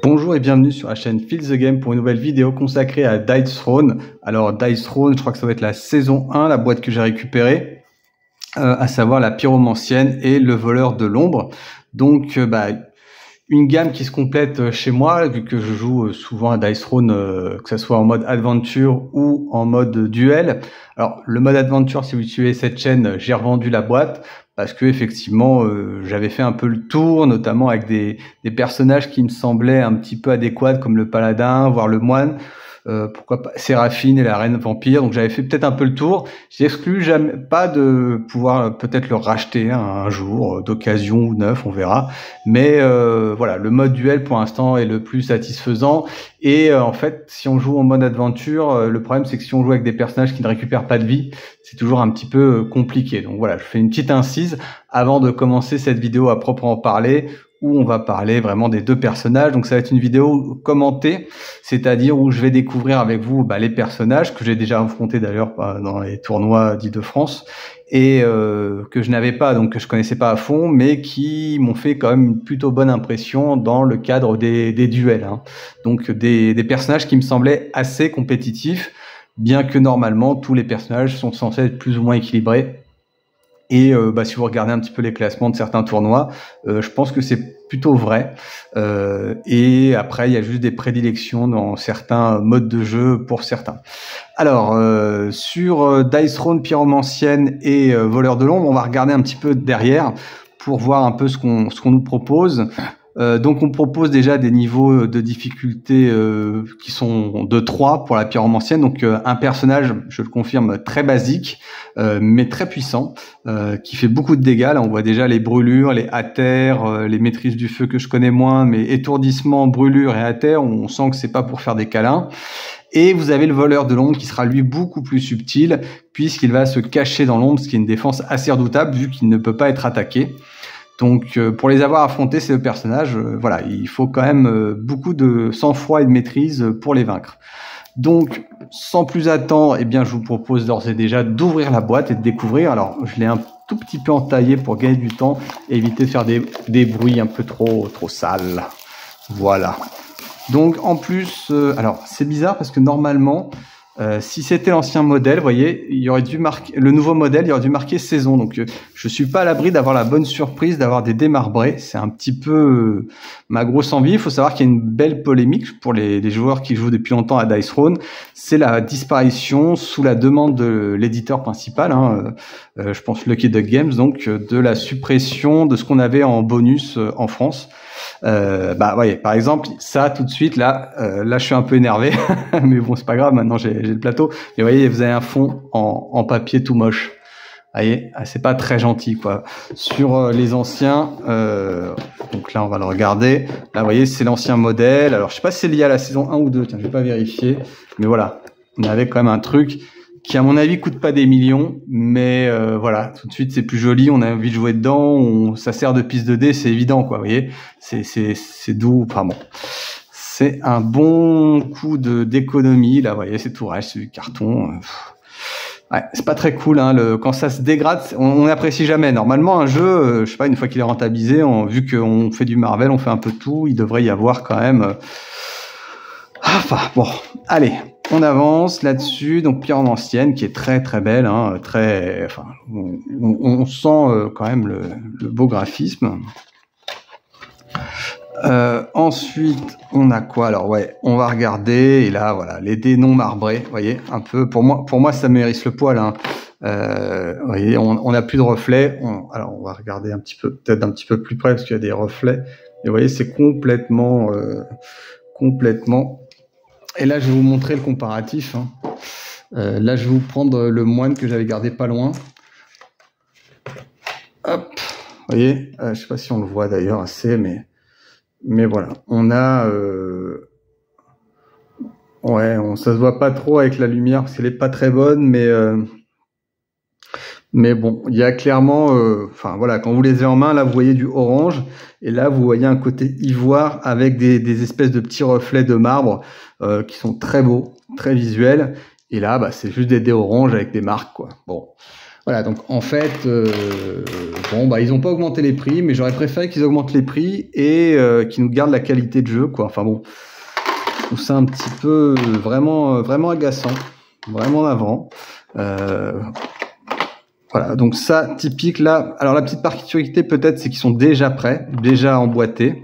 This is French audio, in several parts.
Bonjour et bienvenue sur la chaîne Feel the Game pour une nouvelle vidéo consacrée à Dice Throne. Alors Dice Throne, je crois que ça va être la saison 1, la boîte que j'ai récupérée, à savoir la pyromancienne et le voleur de l'ombre. Donc une gamme qui se complète chez moi, vu que je joue souvent à Dice Throne, que ce soit en mode aventure ou en mode duel. Alors le mode aventure, si vous suivez cette chaîne, j'ai revendu la boîte. Parce que effectivement, j'avais fait un peu le tour, notamment avec des personnages qui me semblaient un petit peu adéquats, comme le paladin, voire le moine, pourquoi pas Séraphine et la reine vampire. Donc j'avais fait peut-être un peu le tour. J'exclus jamais pas de pouvoir peut-être le racheter un jour, d'occasion ou neuf, on verra. Mais voilà, le mode duel pour l'instant est le plus satisfaisant. Et en fait, si on joue en mode aventure, le problème c'est que si on joue avec des personnages qui ne récupèrent pas de vie, c'est toujours un petit peu compliqué. Donc voilà, je fais une petite incise avant de commencer cette vidéo à proprement parler, où on va parler vraiment des deux personnages. Donc ça va être une vidéo commentée, c'est-à-dire où je vais découvrir avec vous les personnages que j'ai déjà affrontés d'ailleurs dans les tournois d'Île-de-France et que je n'avais pas, donc que je connaissais pas à fond, mais qui m'ont fait quand même une plutôt bonne impression dans le cadre des duels. Donc des personnages qui me semblaient assez compétitifs, bien que normalement tous les personnages sont censés être plus ou moins équilibrés. Et si vous regardez un petit peu les classements de certains tournois, je pense que c'est plutôt vrai. Et après, il y a juste des prédilections dans certains modes de jeu pour certains. Alors, sur Dice Throne, pyromancienne et voleur de l'ombre, on va regarder un petit peu derrière pour voir un peu ce qu'on nous propose. Donc on propose déjà des niveaux de difficulté qui sont de 3 pour la pyromancienne, donc un personnage, je le confirme, très basique mais très puissant, qui fait beaucoup de dégâts. Là on voit déjà les brûlures, les attères, les maîtrises du feu que je connais moins, mais étourdissement, brûlure et attères, on sent que c'est pas pour faire des câlins. Et vous avez le voleur de l'ombre qui sera lui beaucoup plus subtil, puisqu'il va se cacher dans l'ombre, ce qui est une défense assez redoutable vu qu'il ne peut pas être attaqué. Donc pour les avoir affrontés, ces deux personnages, voilà, il faut quand même beaucoup de sang-froid et de maîtrise pour les vaincre. Donc sans plus attendre, je vous propose d'ores et déjà d'ouvrir la boîte et de découvrir. Alors je l'ai un tout petit peu entaillé pour gagner du temps et éviter de faire des bruits un peu trop sales. Voilà. Donc en plus, alors c'est bizarre parce que normalement, si c'était l'ancien modèle, vous voyez, il aurait dû marquer le nouveau modèle, il aurait dû marquer saison. Donc je suis pas à l'abri d'avoir la bonne surprise d'avoir des démarbrés. C'est un petit peu ma grosse envie. Il faut savoir qu'il y a une belle polémique pour les joueurs qui jouent depuis longtemps à Dice Throne. C'est la disparition sous la demande de l'éditeur principal, je pense Lucky Duck Games, donc de la suppression de ce qu'on avait en bonus en France. Voyez, par exemple, ça tout de suite là je suis un peu énervé, mais bon c'est pas grave, maintenant j'ai le plateau. Mais vous voyez, vous avez un fond en papier tout moche. Vous voyez, c'est pas très gentil quoi. Sur les anciens, donc là on va le regarder. Là vous voyez, c'est l'ancien modèle. Alors je sais pas si c'est lié à la saison 1 ou 2, tiens, je vais pas vérifier. Mais voilà, on avait quand même un truc qui à mon avis coûte pas des millions, mais voilà, tout de suite c'est plus joli, on a envie de jouer dedans, ça sert de piste de dés, c'est évident quoi, vous voyez, c'est doux, enfin bon, c'est un bon coup d'économie, là, vous voyez, c'est tout reste, c'est du carton, ouais, c'est pas très cool, quand ça se dégrade, on n'apprécie jamais. Normalement un jeu, je sais pas, une fois qu'il est rentabilisé, vu qu'on fait du Marvel, on fait un peu tout, il devrait y avoir quand même, bon, allez. On avance là-dessus, donc pyromancienne qui est très très belle, on sent quand même le beau graphisme. Ensuite, on a quoi? Alors ouais, on va regarder et là voilà, les dés non marbrés, vous voyez, un peu pour moi ça mérite le poil. Vous voyez, on n'a plus de reflets. Alors on va regarder un petit peu, peut-être un petit peu plus près parce qu'il y a des reflets. Et vous voyez, c'est complètement. Et là, je vais vous montrer le comparatif. Là, je vais vous prendre le moine que j'avais gardé pas loin. Hop, vous voyez, je sais pas si on le voit d'ailleurs assez, mais voilà. On a, ça se voit pas trop avec la lumière parce qu'elle est pas très bonne, mais bon, il y a clairement, voilà, quand vous les avez en main, là, vous voyez du orange, et là, vous voyez un côté ivoire avec des espèces de petits reflets de marbre qui sont très beaux, très visuels. Et là, c'est juste des dés orange avec des marques, quoi. Bon, Voilà, donc en fait, bon, bah, ils n'ont pas augmenté les prix, mais j'aurais préféré qu'ils augmentent les prix et qu'ils nous gardent la qualité de jeu, quoi. Enfin bon, je trouve ça un petit peu vraiment agaçant, vraiment navrant. Voilà, donc ça, typique là. Alors la petite particularité peut-être, c'est qu'ils sont déjà prêts, déjà emboîtés.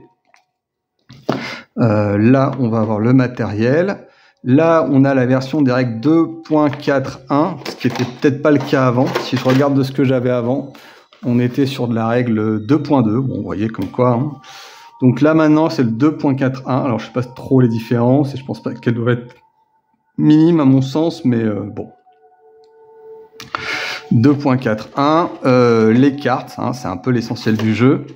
Là, on va avoir le matériel. Là, on a la version Direct 2.4.1, ce qui était peut-être pas le cas avant. Si je regarde de ce que j'avais avant, on était sur de la règle 2.2. Bon, vous voyez comme quoi. Hein. Donc là, maintenant, c'est le 2.4.1. Alors, je sais pas trop les différences et je pense pas qu'elles doivent être minimes à mon sens, mais bon. 2.4.1, les cartes, hein, c'est un peu l'essentiel du jeu.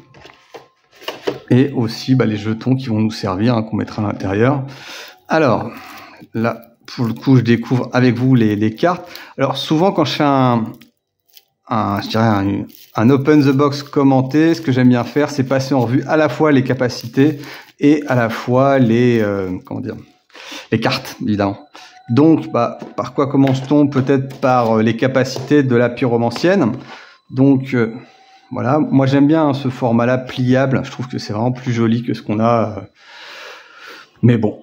Et aussi bah, les jetons qui vont nous servir, hein, qu'on mettra à l'intérieur. Alors, là, pour le coup, je découvre avec vous les cartes. Alors, souvent, quand je fais je dirais un open the box commenté, ce que j'aime bien faire, c'est passer en revue à la fois les capacités et à la fois les cartes, évidemment. Donc, bah, par quoi commence-t-on? Peut-être par les capacités de la pyromancienne. Donc, voilà, moi j'aime bien hein, ce format-là pliable. Je trouve que c'est vraiment plus joli que ce qu'on a. Mais bon,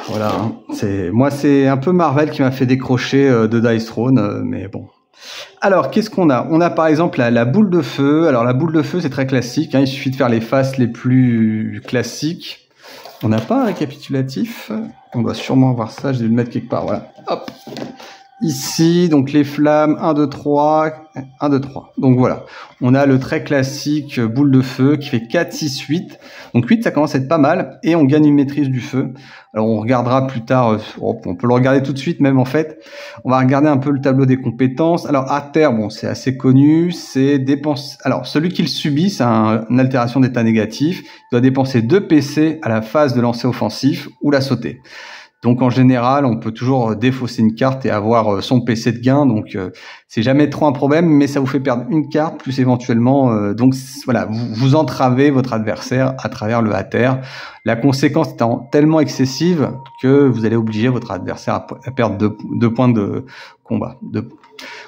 voilà. Hein. C'est un peu Marvel qui m'a fait décrocher de Dice Throne, mais bon. Alors, qu'est-ce qu'on a? On a par exemple la boule de feu. Alors, la boule de feu, c'est très classique. Hein, il suffit de faire les faces les plus classiques. On n'a pas un récapitulatif. On doit sûrement avoir ça. J'ai dû le mettre quelque part. Voilà. Hop. Ici, donc les flammes, 1, 2, 3, 1, 2, 3. Donc voilà, on a le très classique boule de feu qui fait 4, 6, 8. Donc 8, ça commence à être pas mal et on gagne une maîtrise du feu. Alors on regardera plus tard, on peut le regarder tout de suite même en fait. On va regarder un peu le tableau des compétences. Alors à terre, bon, c'est assez connu, c'est dépense. Alors celui qui le subit, c'est une altération d'état négatif. Il doit dépenser 2 PC à la phase de lancer offensif ou la sauter. Donc en général, on peut toujours défausser une carte et avoir son PC de gain. Donc c'est jamais trop un problème, mais ça vous fait perdre une carte plus éventuellement. Donc voilà, vous entravez votre adversaire à travers le hater. La conséquence étant tellement excessive que vous allez obliger votre adversaire à perdre 2 points de combat.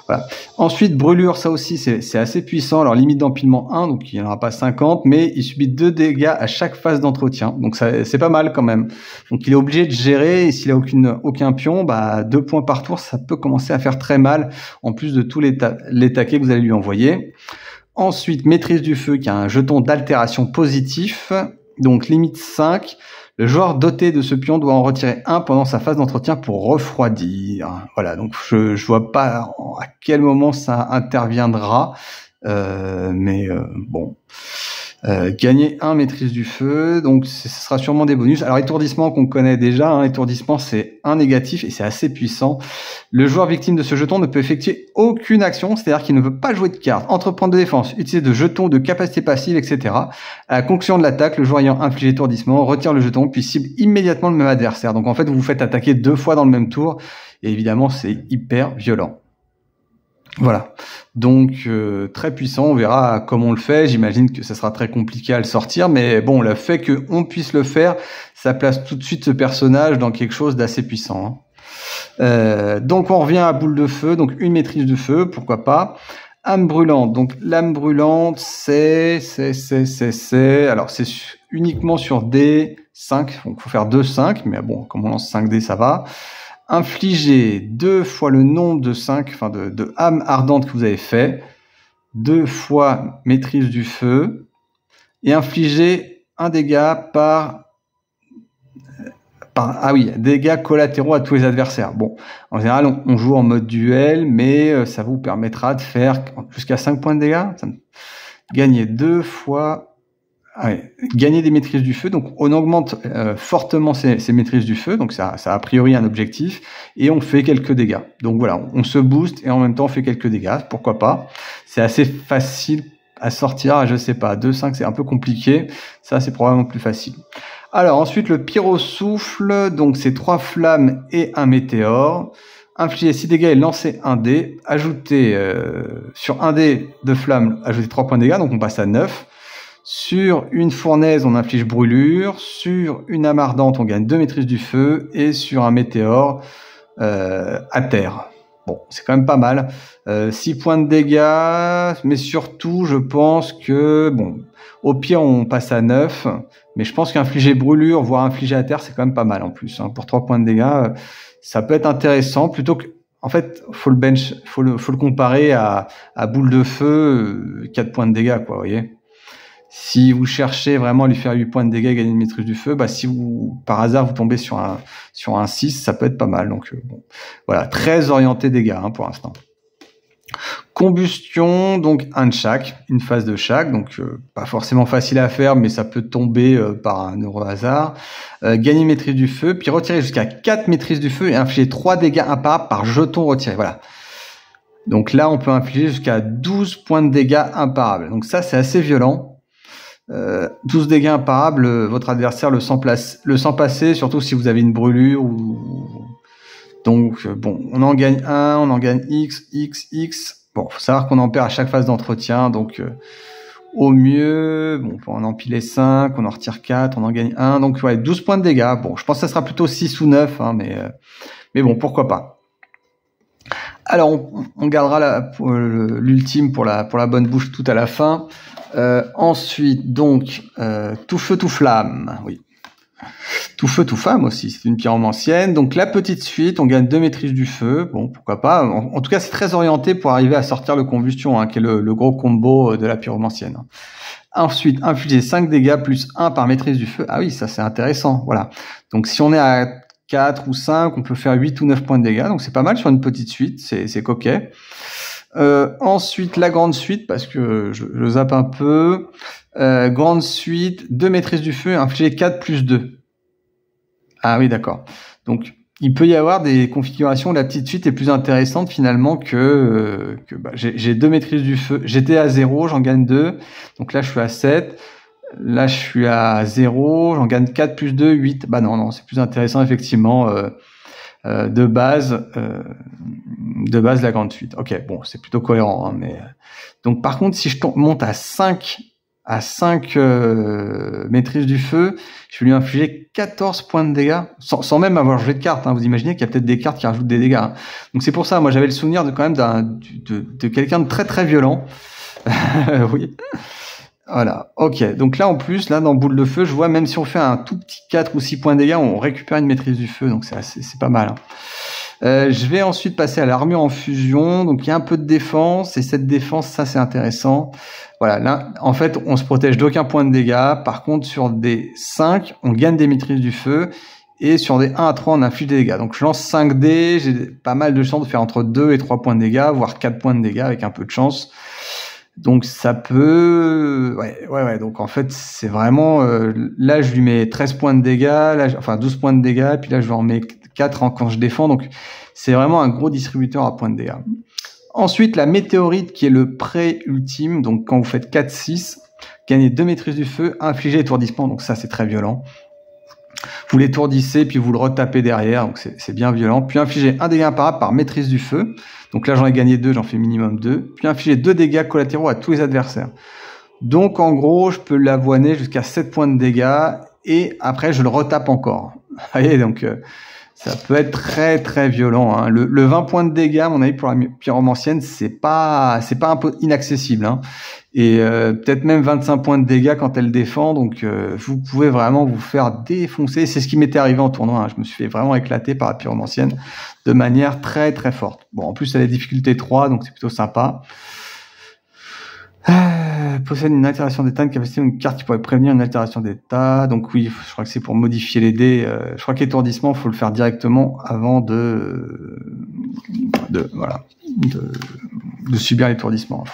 Voilà. Ensuite, brûlure, ça aussi, c'est assez puissant. Alors, limite d'empilement 1, donc il n'y en aura pas 50, mais il subit 2 dégâts à chaque phase d'entretien. Donc, c'est pas mal quand même. Donc, il est obligé de gérer, et s'il a aucun pion, bah, 2 points par tour, ça peut commencer à faire très mal, en plus de tous les taquets que vous allez lui envoyer. Ensuite, maîtrise du feu, qui a un jeton d'altération positif, donc limite 5. Le joueur doté de ce pion doit en retirer un pendant sa phase d'entretien pour refroidir. Voilà, donc je vois pas à quel moment ça interviendra, mais bon. Gagner 1 maîtrise du feu, donc ce sera sûrement des bonus. Alors étourdissement qu'on connaît déjà, hein, étourdissement c'est 1 négatif et c'est assez puissant. Le joueur victime de ce jeton ne peut effectuer aucune action, c'est-à-dire qu'il ne peut pas jouer de carte, entreprendre de défense, utiliser de jetons, de capacité passive, etc. À la conclusion de l'attaque, le joueur ayant infligé étourdissement retire le jeton puis cible immédiatement le même adversaire. Donc en fait vous vous faites attaquer 2 fois dans le même tour et évidemment c'est hyper violent. Voilà, donc très puissant, on verra comment on le fait, j'imagine que ça sera très compliqué à le sortir, mais bon, le fait qu'on puisse le faire, ça place tout de suite ce personnage dans quelque chose d'assez puissant. Hein. Donc on revient à boule de feu, donc une maîtrise de feu, pourquoi pas. Âme brûlante, donc l'âme brûlante, alors c'est uniquement sur D5, donc il faut faire 2-5, mais bon, comme on lance 5D, ça va. Infliger 2 fois le nombre de 5, enfin de âmes ardentes que vous avez fait, 2 fois maîtrise du feu, et infliger un dégât dégâts collatéraux à tous les adversaires. Bon, en général, on joue en mode duel, mais ça vous permettra de faire jusqu'à 5 points de dégâts. Gagner 2 fois... gagner des maîtrises du feu, donc on augmente fortement ces maîtrises du feu, donc ça a priori un objectif, et on fait quelques dégâts. Donc voilà, on se booste et en même temps on fait quelques dégâts, pourquoi pas. C'est assez facile à sortir, je sais pas, 2-5 c'est un peu compliqué, ça c'est probablement plus facile. Alors ensuite le pyrosouffle, donc c'est 3 flammes et un météore. Infliger 6 dégâts et lancer un dé, ajouter sur un dé de flamme, ajouter 3 points de dégâts, donc on passe à 9. Sur une fournaise, on inflige brûlure. Sur une âme ardente, on gagne 2 maîtrises du feu. Et sur un météore, à terre. Bon, c'est quand même pas mal. 6 points de dégâts, mais surtout, je pense que, bon, au pire, on passe à 9, mais je pense qu'infliger brûlure, voire infliger à terre, c'est quand même pas mal en plus. Hein. Pour 3 points de dégâts, ça peut être intéressant, plutôt que, en fait, faut le comparer à boule de feu, 4 points de dégâts, quoi, vous voyez. Si vous cherchez vraiment à lui faire 8 points de dégâts et gagner une maîtrise du feu, bah si vous par hasard vous tombez sur un 6, ça peut être pas mal. Donc bon, voilà, très orienté dégâts hein, pour l'instant. Combustion, donc un de chaque, une phase de chaque, donc pas forcément facile à faire, mais ça peut tomber par un heureux hasard. Gagner une maîtrise du feu, puis retirer jusqu'à 4 maîtrises du feu et infliger 3 dégâts imparables par jeton retiré. Voilà. Donc là, on peut infliger jusqu'à 12 points de dégâts imparables. Donc ça, c'est assez violent. 12 dégâts imparables, votre adversaire le sent passer, surtout si vous avez une brûlure donc bon, on en gagne 1, on en gagne X. Bon, faut savoir qu'on en perd à chaque phase d'entretien, donc au mieux, bon, on peut en empiler 5, on en retire 4, on en gagne 1, donc ouais, 12 points de dégâts. Bon, je pense que ça sera plutôt 6 ou 9, hein, mais bon, pourquoi pas. Alors, on gardera l'ultime pour la bonne bouche tout à la fin. Ensuite, donc, tout feu, tout flamme. Oui. Tout feu, tout flamme aussi. C'est une pyromancienne. Donc, la petite suite, on gagne 2 maîtrises du feu. Bon, pourquoi pas. En tout cas, c'est très orienté pour arriver à sortir le combustion, hein, qui est le gros combo de la pyromancienne. Ensuite, infliger 5 dégâts plus 1 par maîtrise du feu. Ah oui, ça c'est intéressant. Voilà. Donc, si on est à 4 ou 5, on peut faire 8 ou 9 points de dégâts. Donc, c'est pas mal sur une petite suite. C'est coquet. Ensuite, la grande suite, parce que je zappe un peu. Grande suite, 2 maîtrises du feu, infliger 4 plus 2. Ah oui, d'accord. Donc, il peut y avoir des configurations où la petite suite est plus intéressante finalement que j'ai 2 maîtrises du feu. J'étais à 0, j'en gagne 2. Donc là, je suis à 7. Là, je suis à 0, j'en gagne 4 plus 2, 8. Bah non, c'est plus intéressant effectivement. De base la grande suite. Ok, bon, c'est plutôt cohérent, hein, mais donc par contre, si je monte à 5 maîtrise du feu, je vais lui infliger 14 points de dégâts sans même avoir joué de cartes. Hein. Vous imaginez qu'il y a peut-être des cartes qui rajoutent des dégâts. Hein. Donc c'est pour ça, moi j'avais le souvenir de quelqu'un de très très violent. Oui. Voilà, ok. Donc là, en plus, là, dans boule de feu, je vois, même si on fait un tout petit 4 ou 6 points de dégâts, on récupère une maîtrise du feu, donc c'est pas mal. Hein. Je vais ensuite passer à l'armure en fusion, donc il y a un peu de défense, et cette défense, ça, c'est intéressant. Voilà, là, en fait, on se protège d'aucun point de dégâts. Par contre, sur des 5, on gagne des maîtrises du feu, et sur des 1 à 3, on inflige des dégâts. Donc je lance 5 dés, j'ai pas mal de chances de faire entre 2 et 3 points de dégâts, voire 4 points de dégâts avec un peu de chance. Donc ça peut, ouais. Donc en fait c'est vraiment, là je lui mets 13 points de dégâts, là, enfin 12 points de dégâts, puis là je lui en mets 4 quand je défends. Donc c'est vraiment un gros distributeur à points de dégâts. Ensuite la météorite qui est le pré-ultime. Donc quand vous faites 4-6, gagnez 2 maîtrises du feu, infligez étourdissement. Donc ça c'est très violent. Vous l'étourdissez puis vous le retapez derrière, donc c'est bien violent. Puis infligez un dégât imparable par maîtrise du feu. Donc là j'en ai gagné 2, j'en fais minimum 2. Puis infligez 2 dégâts collatéraux à tous les adversaires. Donc en gros je peux l'avoiner jusqu'à 7 points de dégâts et après je le retape encore. Vous voyez, donc ça peut être très très violent. Hein. Le 20 points de dégâts, à mon avis, pour la pyromancienne, c'est pas un peu inaccessible. Hein. Et peut-être même 25 points de dégâts quand elle défend. Donc vous pouvez vraiment vous faire défoncer. C'est ce qui m'était arrivé en tournoi. Hein. Je me suis fait vraiment éclater par la pyromancienne de manière très très forte. Bon, en plus elle a difficulté 3, donc c'est plutôt sympa. Possède une altération d'état, une capacité, une carte qui pourrait prévenir une altération d'état. Donc oui, je crois que c'est pour modifier les dés. Je crois qu'étourdissement, faut le faire directement avant de subir l'étourdissement.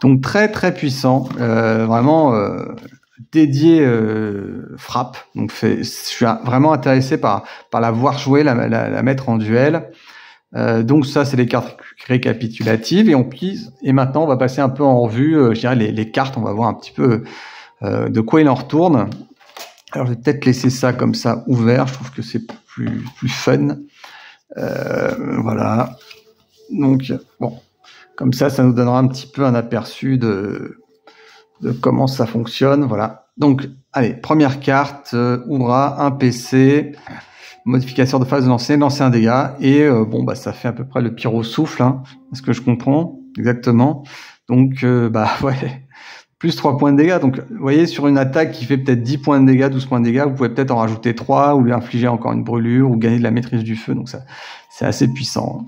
Donc très très puissant, vraiment dédié frappe. Donc je suis vraiment intéressé par la voir jouer, la mettre en duel. Donc ça c'est les cartes récapitulatives et maintenant on va passer un peu en revue, je dirais les cartes, on va voir un petit peu de quoi il en retourne. Alors je vais peut-être laisser ça comme ça ouvert, je trouve que c'est plus fun. Voilà. Donc bon, comme ça nous donnera un petit peu un aperçu de comment ça fonctionne. Voilà. Donc allez, première carte, Oura, un PC. Modificateur de phase de lancer un dégât. Et bon, bah ça fait à peu près le pyro souffle, hein, ce que je comprends exactement. Donc, ouais, plus 3 points de dégâts. Donc, vous voyez, sur une attaque qui fait peut-être 10 points de dégâts, 12 points de dégâts, vous pouvez peut-être en rajouter 3 ou lui infliger encore une brûlure ou gagner de la maîtrise du feu. Donc, ça, c'est assez puissant.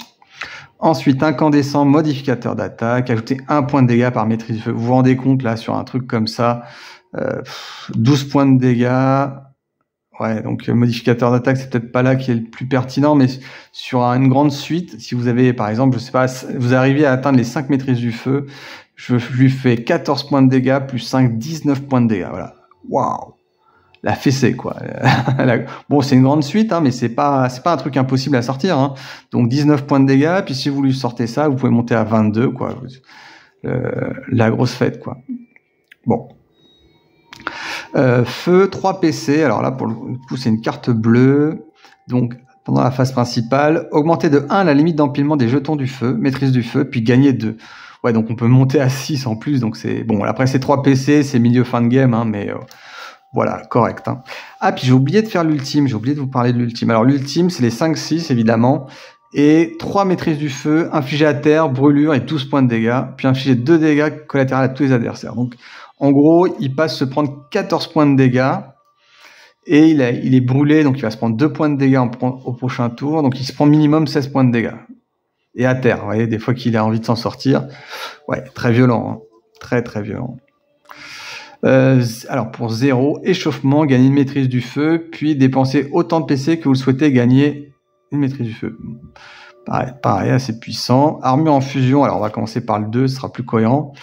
Ensuite, incandescent, modificateur d'attaque, ajouter 1 point de dégâts par maîtrise du feu. Vous vous rendez compte, là, sur un truc comme ça, 12 points de dégâts. Ouais, donc modificateur d'attaque, c'est peut-être pas là qui est le plus pertinent, mais sur une grande suite, si vous avez, par exemple, je sais pas, vous arrivez à atteindre les 5 maîtrises du feu, je lui fais 14 points de dégâts, plus 5, 19 points de dégâts, voilà. Waouh! La fessée, quoi. Bon, c'est une grande suite, hein, mais c'est pas un truc impossible à sortir, hein. Donc 19 points de dégâts, puis si vous lui sortez ça, vous pouvez monter à 22, quoi. La grosse fête, quoi. Bon. Feu, 3 PC. Alors là, pour le coup, c'est une carte bleue. Donc, pendant la phase principale, augmenter de 1 la limite d'empilement des jetons du feu, maîtrise du feu, puis gagner 2. Ouais, donc on peut monter à 6 en plus. Donc c'est bon. Après, c'est 3 PC, c'est milieu fin de game, hein, mais voilà, correct. Hein. Ah, puis j'ai oublié de faire l'ultime. J'ai oublié de vous parler de l'ultime. Alors l'ultime, c'est les 5-6 évidemment. Et 3 maîtrises du feu, infligé à terre, brûlure et 12 points de dégâts, puis infliger 2 dégâts collatéraux à tous les adversaires. Donc, en gros, il passe se prendre 14 points de dégâts, et il est brûlé, donc il va se prendre 2 points de dégâts au prochain tour, donc il se prend minimum 16 points de dégâts. Et à terre, vous voyez, des fois qu'il a envie de s'en sortir. Ouais, très violent, hein. Très très violent. Alors pour 0, échauffement, gagner une maîtrise du feu, puis dépenser autant de PC que vous le souhaitez gagner une maîtrise du feu. Pareil, assez puissant. Armure en fusion, alors on va commencer par le 2, ce sera plus cohérent.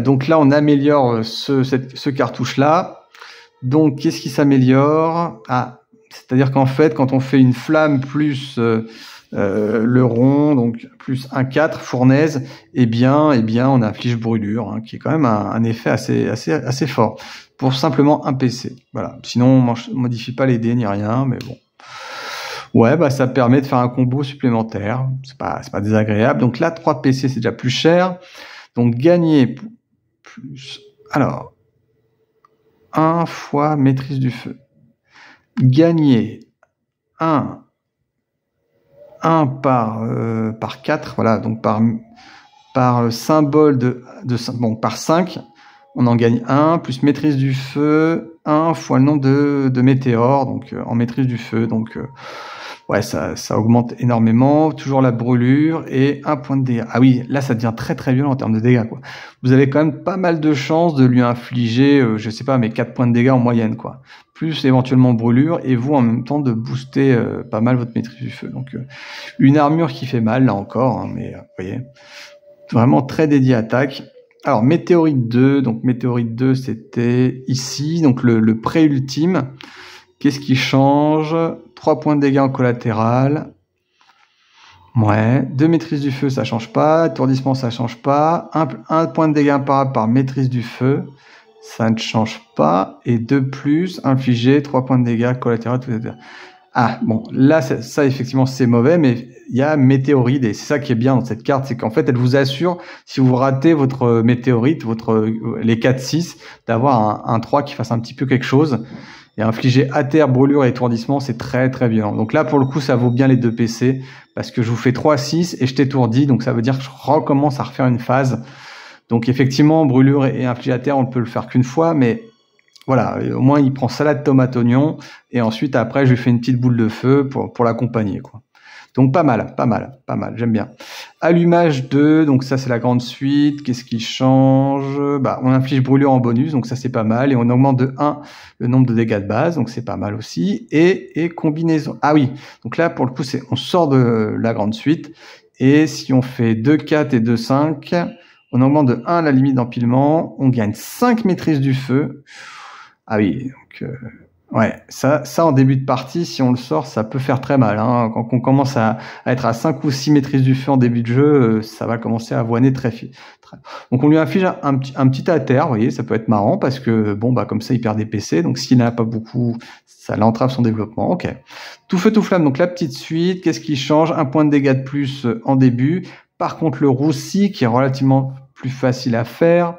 Donc là, on améliore ce cartouche-là. Donc, qu'est-ce qui s'améliore? C'est-à-dire qu'en fait, quand on fait une flamme plus le rond, donc plus 1-4, fournaise, eh bien, on inflige brûlure, hein, qui est quand même un effet assez fort, pour simplement un PC. Voilà. Sinon, on modifie pas les dés ni rien, mais bon. Ouais, ça permet de faire un combo supplémentaire. C'est pas désagréable. Donc là, 3 PC, c'est déjà plus cher. Donc gagner plus. Alors, 1 fois maîtrise du feu. Gagner 1 par 4, voilà, donc par symbole par 5, on en gagne 1, plus maîtrise du feu, 1 fois le nombre de météores, donc en maîtrise du feu, donc ouais, ça augmente énormément. Toujours la brûlure et 1 point de dégâts. Ah oui, là, ça devient très très violent en termes de dégâts, quoi. Vous avez quand même pas mal de chances de lui infliger, je sais pas, mais 4 points de dégâts en moyenne, quoi. Plus éventuellement brûlure, et vous, en même temps, de booster pas mal votre maîtrise du feu. Donc, une armure qui fait mal, là encore, hein, mais vous voyez, vraiment très dédié à attaque. Alors, météorite 2, donc météorite 2, c'était ici, donc le pré-ultime. Qu'est-ce qui change? 3 points de dégâts en collatéral. Ouais. 2 maîtrises du feu, ça change pas. Étourdissement, ça change pas. 1 point de dégâts imparable par maîtrise du feu. Ça ne change pas. Et 2 plus, infliger 3 points de dégâts collatéraux. Ah, bon. Là, ça effectivement, c'est mauvais, mais il y a météorite. Et c'est ça qui est bien dans cette carte, c'est qu'en fait, elle vous assure, si vous ratez votre météorite, les 4-6, d'avoir un 3 qui fasse un petit peu quelque chose. Et infliger à terre, brûlure et étourdissement, c'est très très violent. Donc là, pour le coup, ça vaut bien les 2 PC, parce que je vous fais 3-6 et je t'étourdis, donc ça veut dire que je recommence à refaire une phase. Donc effectivement, brûlure et infliger à terre, on ne peut le faire qu'une fois, mais voilà, au moins il prend salade, tomate, oignon, et ensuite après, je lui fais une petite boule de feu pour l'accompagner, quoi. Donc pas mal, j'aime bien. Allumage 2, donc ça c'est la grande suite. Qu'est-ce qui change? On inflige brûlure en bonus, donc ça c'est pas mal. Et on augmente de 1 le nombre de dégâts de base, donc c'est pas mal aussi. Et combinaison. Ah oui, donc là pour le coup on sort de la grande suite. Et si on fait 2-4 et 2-5, on augmente de 1 la limite d'empilement. On gagne 5 maîtrises du feu. Ah oui, donc... ouais, ça en début de partie, si on le sort, ça peut faire très mal, hein. Quand on commence à être à 5 ou 6 maîtrises du feu en début de jeu, ça va commencer à avoiner très. Donc on lui inflige un petit à terre, vous voyez, ça peut être marrant parce que comme ça il perd des PC, donc s'il n'en a pas beaucoup, ça l'entrave son développement. Ok. Tout feu tout flamme, donc la petite suite, qu'est-ce qui change? 1 point de dégâts de plus en début. Par contre le roussi qui est relativement plus facile à faire,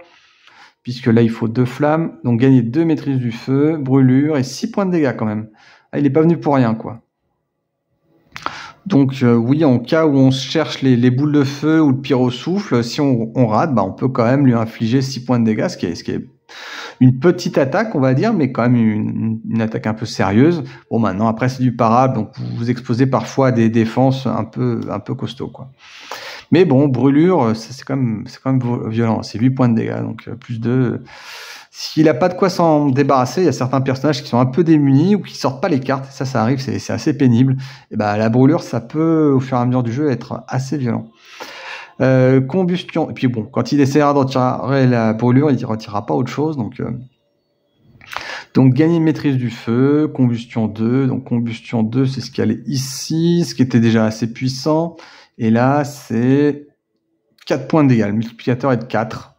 puisque là, il faut 2 flammes. Donc, gagner 2 maîtrises du feu, brûlure et 6 points de dégâts quand même. Ah, il est pas venu pour rien, quoi. Donc oui, en cas où on cherche les boules de feu ou le pyrosouffle, si on rate, bah, on peut quand même lui infliger 6 points de dégâts, ce qui est une petite attaque, on va dire, mais quand même une attaque un peu sérieuse. Bon, maintenant, après, c'est du parable, donc vous vous exposez parfois à des défenses un peu costauds, quoi. Mais bon, brûlure, c'est quand même violent. C'est 8 points de dégâts, donc plus 2. S'il a pas de quoi s'en débarrasser, il y a certains personnages qui sont un peu démunis ou qui sortent pas les cartes. Ça arrive, c'est assez pénible. Et bah, la brûlure, ça peut, au fur et à mesure du jeu, être assez violent. Combustion. Et puis bon, quand il essaiera de retirer la brûlure, il ne retirera pas autre chose. Donc gagner une maîtrise du feu, combustion 2. Donc combustion 2, c'est ce qui allait ici, ce qui était déjà assez puissant. Et là, c'est 4 points de dégâts. Le multiplicateur est de 4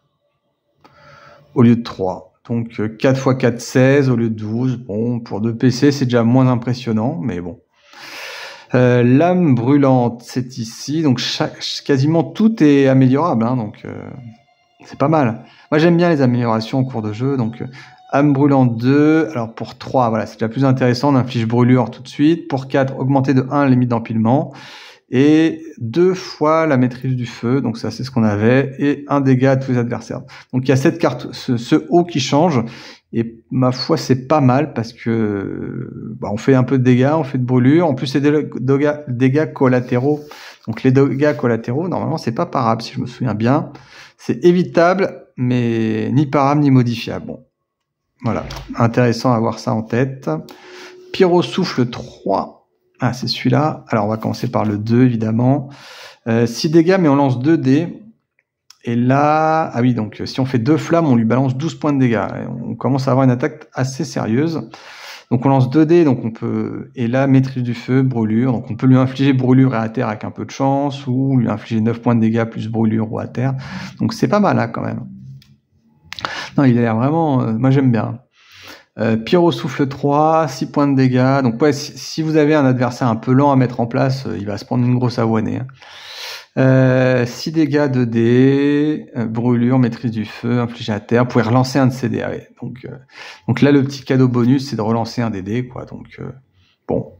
au lieu de 3. Donc 4 x 4, 16 au lieu de 12. Bon, pour 2 PC, c'est déjà moins impressionnant, mais bon. Lame brûlante, c'est ici. Donc quasiment tout est améliorable, hein, donc c'est pas mal. Moi, j'aime bien les améliorations en cours de jeu. Donc âme brûlante 2. Alors pour 3, voilà, c'est déjà plus intéressant. On inflige brûlure tout de suite. Pour 4, augmenter de 1 limite d'empilement. Et 2 fois la maîtrise du feu, donc ça c'est ce qu'on avait, et 1 dégât à tous les adversaires. Donc il y a cette carte, ce haut qui change, et ma foi c'est pas mal parce que bah, on fait un peu de dégâts, on fait de brûlure, en plus c'est des dégâts collatéraux. Donc les dégâts collatéraux, normalement c'est pas parable si je me souviens bien, c'est évitable, mais ni parable ni modifiable. Bon, voilà, intéressant à avoir ça en tête. Pyrosouffle 3. Ah, c'est celui-là. Alors, on va commencer par le 2, évidemment. 6 dégâts, mais on lance 2 dés. Et là... Ah oui, donc, si on fait 2 flammes, on lui balance 12 points de dégâts. Et on commence à avoir une attaque assez sérieuse. Donc, on lance 2 dés, donc on peut... Et là, maîtrise du feu, brûlure. Donc, on peut lui infliger brûlure et à terre avec un peu de chance, ou lui infliger 9 points de dégâts plus brûlure ou à terre. Donc, c'est pas mal, là, quand même. Non, il a l'air vraiment... moi, j'aime bien. Pyrosouffle 3, 6 points de dégâts. Donc ouais, si vous avez un adversaire un peu lent à mettre en place, il va se prendre une grosse avoinée. 6 dégâts 2D, brûlure, maîtrise du feu, infligé à terre. Vous pouvez relancer un de ces dés. Ouais. Donc là, le petit cadeau bonus, c'est de relancer un des dés, quoi. Donc bon,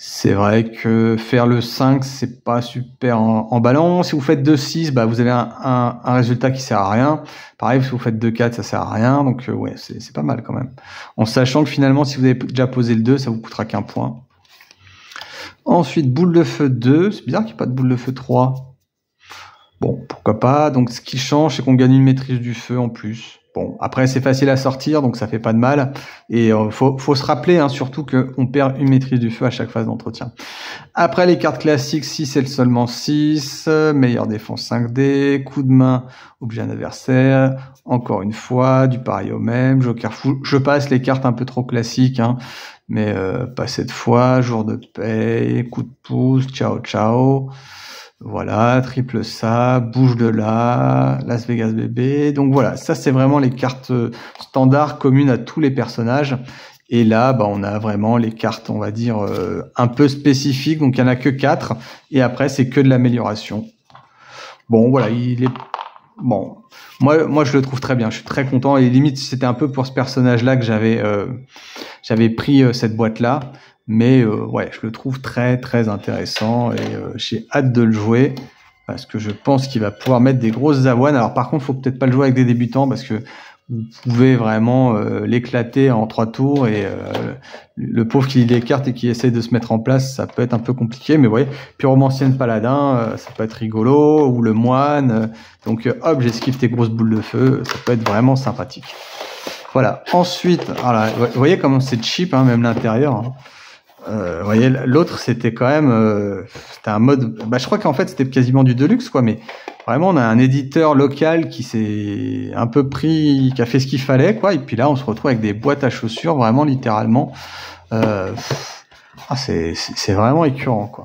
c'est vrai que faire le 5, c'est pas super emballant. Si vous faites 2-6, bah vous avez un résultat qui sert à rien. Pareil, si vous faites 2-4, ça sert à rien. Donc ouais, c'est pas mal quand même. En sachant que finalement, si vous avez déjà posé le 2, ça vous coûtera qu'un point. Ensuite, boule de feu 2. C'est bizarre qu'il n'y ait pas de boule de feu 3. Bon, pourquoi pas. Donc ce qui change, c'est qu'on gagne une maîtrise du feu en plus. Bon, après c'est facile à sortir, donc ça fait pas de mal. Et faut se rappeler, hein, surtout qu'on perd une maîtrise du feu à chaque phase d'entretien. Après les cartes classiques, 6 c'est seulement 6, meilleure défense 5D, coup de main, objet un adversaire, encore une fois, du pareil au même, joker fou. Je passe les cartes un peu trop classiques, hein, mais pas cette fois, jour de paye, coup de pouce, ciao ciao. Voilà, triple ça, bouge de là, Las Vegas bébé. Donc voilà, ça c'est vraiment les cartes standards communes à tous les personnages. Et là, bah, on a vraiment les cartes, on va dire, un peu spécifiques. Donc il n'y en a que 4. Et après, c'est que de l'amélioration. Bon, voilà, il est... Bon, moi je le trouve très bien. Je suis très content. Et limite, c'était un peu pour ce personnage-là que j'avais pris cette boîte-là. Mais ouais, je le trouve très très intéressant et j'ai hâte de le jouer parce que je pense qu'il va pouvoir mettre des grosses avoines. Alors par contre, faut peut-être pas le jouer avec des débutants parce que vous pouvez vraiment l'éclater en 3 tours et le pauvre qui lit les cartes et qui essaie de se mettre en place, ça peut être un peu compliqué. Mais vous voyez, pyromancienne paladin, ça peut être rigolo, ou le moine. Donc hop, j'esquive tes grosses boules de feu, ça peut être vraiment sympathique. Voilà. Ensuite, voilà, vous voyez comment c'est cheap, hein, même l'intérieur. Hein. Vous voyez, l'autre c'était quand même c'était un mode, bah je crois qu'en fait c'était quasiment du deluxe quoi, mais vraiment on a un éditeur local qui s'est un peu pris, qui a fait ce qu'il fallait quoi, et puis là on se retrouve avec des boîtes à chaussures vraiment littéralement, c'est vraiment écœurant quoi.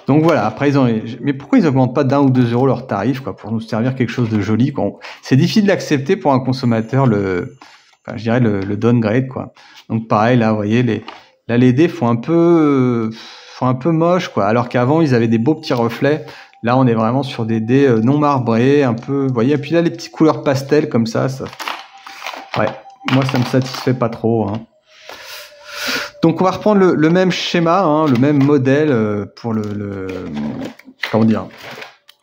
Donc voilà, après mais pourquoi ils augmentent pas d'1 ou 2 euros leur tarif quoi, pour nous servir quelque chose de joli quoi. C'est difficile d'accepter pour un consommateur je dirais le downgrade quoi. Donc pareil là, vous voyez là, les dés font un peu moche, quoi. Alors qu'avant, ils avaient des beaux petits reflets. Là, on est vraiment sur des dés non marbrés, un peu, vous voyez. Et puis là, les petites couleurs pastel, comme ça. Ouais. Moi, ça me satisfait pas trop, hein. Donc on va reprendre le même schéma, hein, le même modèle pour comment dire,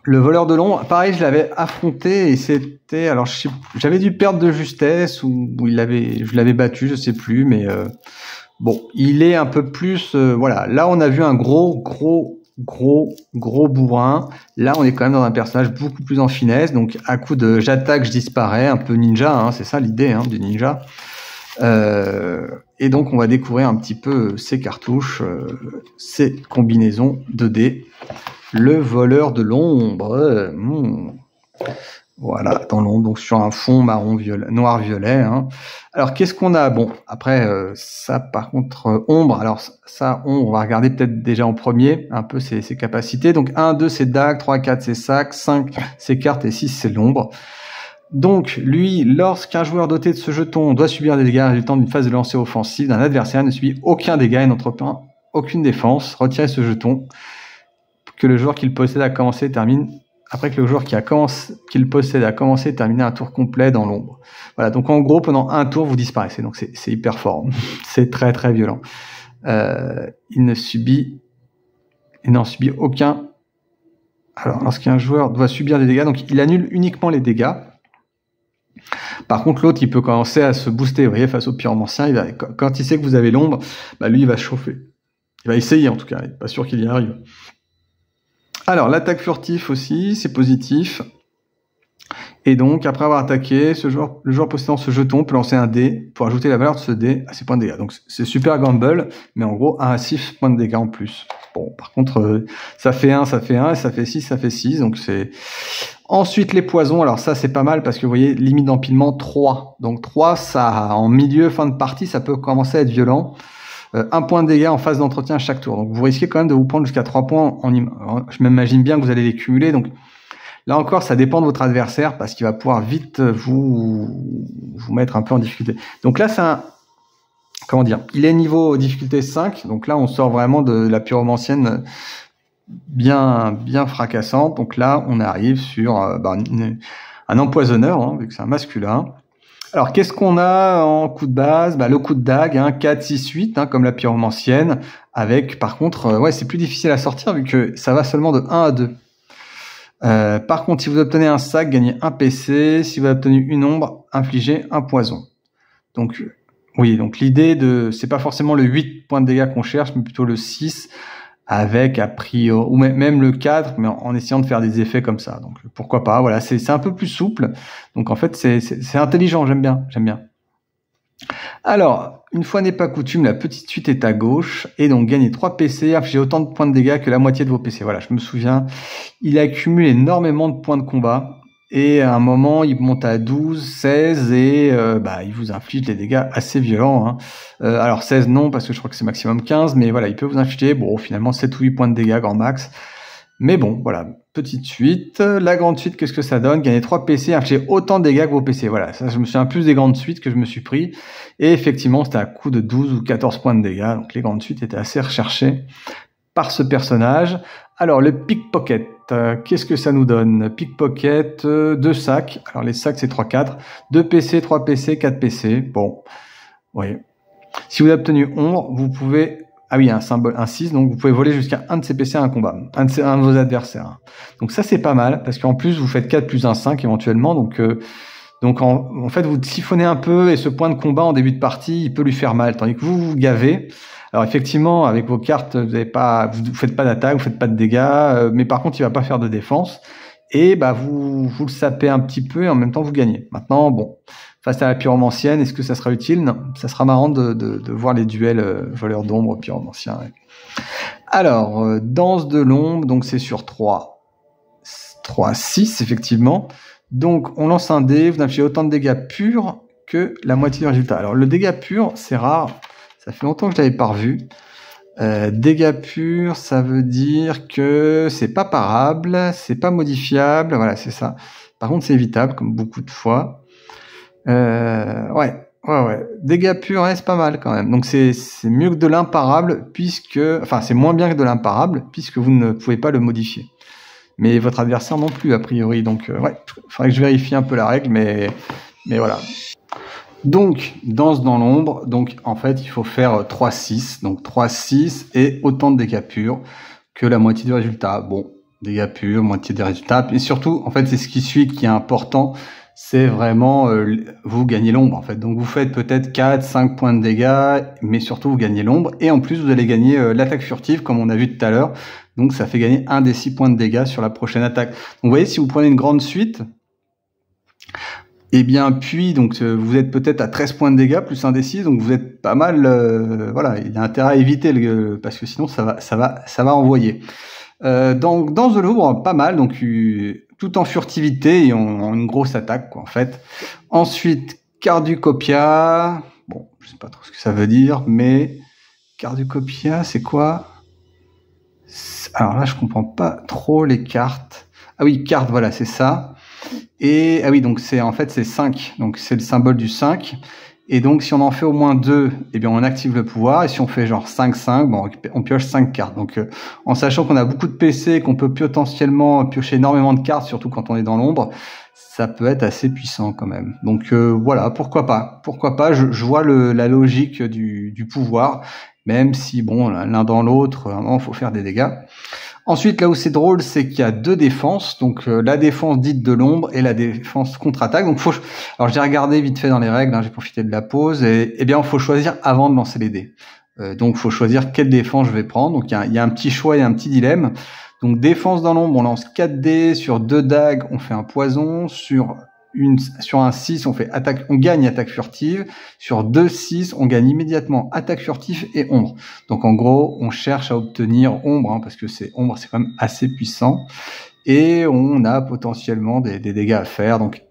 le voleur de l'ombre. Pareil, je l'avais affronté et c'était, alors j'avais dû perdre de justesse ou je l'avais battu, je sais plus, mais bon, il est un peu plus, voilà. Là, on a vu un gros bourrin. Là, on est quand même dans un personnage beaucoup plus en finesse. Donc, à coup de j'attaque, je disparais, un peu ninja, hein, c'est ça l'idée hein, du ninja. Et donc, on va découvrir un petit peu ces cartouches, ces combinaisons 2D. Le voleur de l'ombre. Voilà, dans l'ombre, donc sur un fond noir-violet. Hein. Alors, qu'est-ce qu'on a? Bon, après, ça, par contre, ombre. Alors, ça, on va regarder peut-être déjà en premier, un peu ses capacités. Donc, 1, 2, c'est dague, 3, 4, c'est sac, 5, c'est carte, et 6, c'est l'ombre. Donc, lui, lorsqu'un joueur doté de ce jeton doit subir des dégâts résultant d'une phase de lancer offensive d'un adversaire, ne subit aucun dégât et n'entreprend aucune défense. Retirez ce jeton que le joueur qui le possède a commencé termine après que le joueur qui le possède a commencé et terminé un tour complet dans l'ombre. Voilà, donc en gros, pendant un tour, vous disparaissez. Donc c'est hyper fort. C'est très très violent. Il n'en subit aucun. Alors, lorsqu'un joueur doit subir des dégâts, donc il annule uniquement les dégâts. Par contre, l'autre, il peut commencer à se booster. Vous voyez, face au pyromancien, quand il sait que vous avez l'ombre, bah, lui, il va se chauffer. Il va essayer, en tout cas. Il n'est pas sûr qu'il y arrive. Alors, l'attaque furtif aussi, c'est positif. Et donc, après avoir attaqué, le joueur possédant ce jeton peut lancer un dé pour ajouter la valeur de ce dé à ses points de dégâts. Donc, c'est super gamble, mais en gros, 1 à 6 points de dégâts en plus. Bon, par contre, ça fait 1, ça fait 1, et ça fait 6, ça fait 6. Donc, c'est... Ensuite, les poisons. Alors, ça, c'est pas mal parce que vous voyez, limite d'empilement 3. Donc, 3, ça, en milieu, fin de partie, ça peut commencer à être violent. 1 point de dégâts en phase d'entretien à chaque tour. Donc, vous risquez quand même de vous prendre jusqu'à 3 points. Je m'imagine bien que vous allez les cumuler. Donc, là encore, ça dépend de votre adversaire parce qu'il va pouvoir vite vous mettre un peu en difficulté. Donc là, c'est comment dire, il est niveau difficulté 5. Donc là, on sort vraiment de la pyromancienne bien fracassante. Donc là, on arrive sur un empoisonneur, hein, vu que c'est un masculin. Alors, qu'est-ce qu'on a en coup de base? Le coup de dague, hein, 4, 6, 8, hein, comme la pyromancienne, avec, par contre, c'est plus difficile à sortir vu que ça va seulement de 1 à 2. Par contre, si vous obtenez un sac, gagnez 1 PC. Si vous obtenez une ombre, infligez 1 poison. Donc, oui, donc l'idée c'est pas forcément le 8 points de dégâts qu'on cherche, mais plutôt le 6, avec a priori, ou même le 4, mais en essayant de faire des effets comme ça. Donc, pourquoi pas, voilà, c'est un peu plus souple. Donc, en fait, c'est intelligent, j'aime bien. Alors, une fois n'est pas coutume, la petite suite est à gauche, et donc gagnez 3 PC, infligez autant de points de dégâts que la moitié de vos PC. Voilà, je me souviens, il accumule énormément de points de combat, et à un moment, il monte à 12, 16, et il vous inflige des dégâts assez violents. Hein. Alors 16 non, parce que je crois que c'est maximum 15, mais voilà, il peut vous infliger, finalement 7 ou 8 points de dégâts grand max. Mais bon, voilà, petite suite. La grande suite, qu'est-ce que ça donne? Gagner 3 PC, infliger autant de dégâts que vos PC. Voilà, ça, je me souviens plus des grandes suites que je me suis pris. Et effectivement, c'était à coup de 12 ou 14 points de dégâts. Donc les grandes suites étaient assez recherchées par ce personnage. Alors, le pickpocket, qu'est-ce que ça nous donne? Pickpocket, 2 sacs. Alors, les sacs, c'est 3-4. 2 PC, 3 PC, 4 PC. Bon, oui. Si vous avez obtenu ombre, vous pouvez... Ah oui, un symbole, un 6, donc vous pouvez voler jusqu'à un de ces PC à un combat, un de vos adversaires. Donc ça, c'est pas mal, parce qu'en plus, vous faites 4 plus 1, 5 éventuellement, donc en fait, vous siphonnez un peu, et ce point de combat en début de partie, il peut lui faire mal, tandis que vous gavez. Alors effectivement, avec vos cartes, vous faites pas d'attaque, vous faites pas de dégâts, mais par contre, il va pas faire de défense, et vous le sapez un petit peu, et en même temps, vous gagnez. Maintenant, bon... Face à la pyromancienne, est-ce que ça sera utile? Non, ça sera marrant de voir les duels voleurs d'ombre, pyromancien. Ouais. Alors, danse de l'ombre, donc c'est sur 3, 6, effectivement. Donc, on lance un dé, vous infligez autant de dégâts purs que la moitié du résultat. Alors, le dégât pur, c'est rare, ça fait longtemps que je l'avais pas revu. Dégâts purs, ça veut dire que c'est pas parable, c'est pas modifiable, voilà, c'est ça. Par contre, c'est évitable, comme beaucoup de fois. Ouais. Dégâts purs, c'est pas mal quand même. Donc c'est mieux que de l'imparable c'est moins bien que de l'imparable puisque vous ne pouvez pas le modifier. Mais votre adversaire non plus a priori. Donc faudrait que je vérifie un peu la règle, mais voilà. Donc, danse dans l'ombre, donc en fait, il faut faire 3-6, donc 3-6 et autant de dégâts purs que la moitié du résultat. Bon, dégâts purs, moitié des résultats, et surtout, en fait, c'est ce qui suit qui est important, c'est vraiment, vous gagnez l'ombre, en fait. Donc, vous faites peut-être 4-5 points de dégâts, mais surtout, vous gagnez l'ombre, et en plus, vous allez gagner l'attaque furtive, comme on a vu tout à l'heure, donc ça fait gagner 1 des 6 points de dégâts sur la prochaine attaque. Donc, vous voyez, si vous prenez une grande suite, et bien, puis, donc, vous êtes peut-être à 13 points de dégâts, plus 1 des 6, donc vous êtes pas mal, voilà, il y a intérêt à éviter, parce que sinon, ça va envoyer. Donc, dans The Louvre, pas mal, donc, tout en furtivité et en une grosse attaque, quoi, en fait. Ensuite, Carducopia, bon, je sais pas trop ce que ça veut dire, mais, Carducopia, c'est quoi? Alors là, je comprends pas trop les cartes. Ah oui, cartes, voilà, c'est ça. Et ah oui, donc c'est en fait c'est 5, donc c'est le symbole du 5. Et donc si on en fait au moins 2, eh bien on active le pouvoir. Et si on fait genre 5-5, bon, on pioche 5 cartes. Donc en sachant qu'on a beaucoup de PC, qu'on peut potentiellement piocher énormément de cartes, surtout quand on est dans l'ombre, ça peut être assez puissant quand même. Donc voilà, pourquoi pas. Pourquoi pas, je vois la logique du pouvoir, même si bon, l'un dans l'autre, à un moment, il faut faire des dégâts. Ensuite, là où c'est drôle, c'est qu'il y a 2 défenses, donc la défense dite de l'ombre et la défense contre-attaque. Donc, alors j'ai regardé vite fait dans les règles, hein, j'ai profité de la pause, et eh bien, il faut choisir avant de lancer les dés. Donc, il faut choisir quelle défense je vais prendre. Donc, il y a un petit choix et un petit dilemme. Donc, défense dans l'ombre, on lance 4 dés, sur 2 dagues, on fait un poison, sur un 6, on gagne attaque furtive. Sur 2-6, on gagne immédiatement attaque furtive et ombre. Donc en gros, on cherche à obtenir ombre, hein, parce que ombre, c'est quand même assez puissant. Et on a potentiellement des dégâts à faire. Donc